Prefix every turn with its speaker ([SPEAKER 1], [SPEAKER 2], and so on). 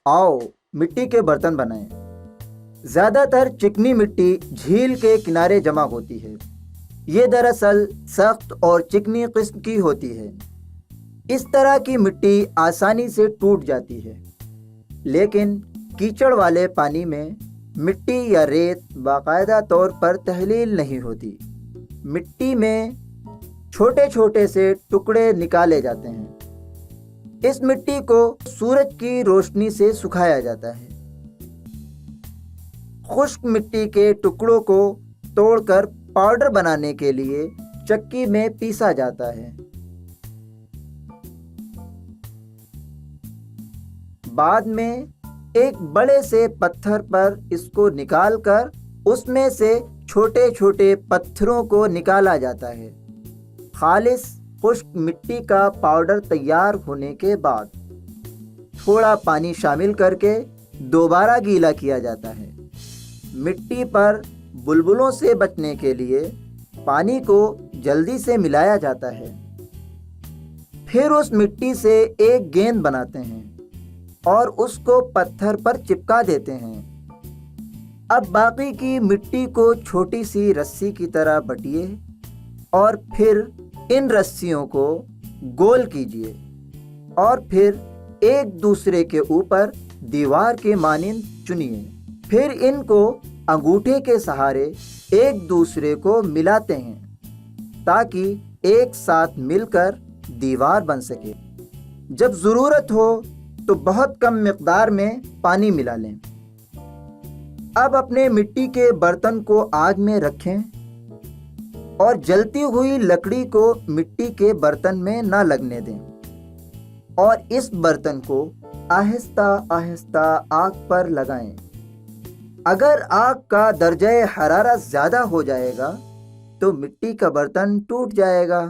[SPEAKER 1] आओ मिट्टी के बर्तन बनाएं। ज़्यादातर चिकनी मिट्टी झील के किनारे जमा होती है। ये दरअसल सख्त और चिकनी किस्म की होती है। इस तरह की मिट्टी आसानी से टूट जाती है, लेकिन कीचड़ वाले पानी में मिट्टी या रेत बाकायदा तौर पर तहलील नहीं होती। मिट्टी में छोटे छोटे से टुकड़े निकाले जाते हैं। इस मिट्टी को सूरज की रोशनी से सुखाया जाता है। खुश्क मिट्टी के टुकड़ों को तोड़कर पाउडर बनाने के लिए चक्की में पीसा जाता है। बाद में एक बड़े से पत्थर पर इसको निकालकर उसमें से छोटे छोटे पत्थरों को निकाला जाता है। खालिस खुश्क मिट्टी का पाउडर तैयार होने के बाद थोड़ा पानी शामिल करके दोबारा गीला किया जाता है। मिट्टी पर बुलबुलों से बचने के लिए पानी को जल्दी से मिलाया जाता है। फिर उस मिट्टी से एक गेंद बनाते हैं और उसको पत्थर पर चिपका देते हैं। अब बाकी की मिट्टी को छोटी सी रस्सी की तरह बटिए और फिर इन रस्सियों को गोल कीजिए और फिर एक दूसरे के ऊपर दीवार के मानिंद चुनिए। फिर इनको अंगूठे के सहारे एक दूसरे को मिलाते हैं ताकि एक साथ मिलकर दीवार बन सके। जब ज़रूरत हो तो बहुत कम मिक़दार में पानी मिला लें। अब अपने मिट्टी के बर्तन को आग में रखें और जलती हुई लकड़ी को मिट्टी के बर्तन में ना लगने दें और इस बर्तन को आहिस्ता आहिस्ता आग पर लगाएं। अगर आग का दर्जा हरारत ज़्यादा हो जाएगा तो मिट्टी का बर्तन टूट जाएगा।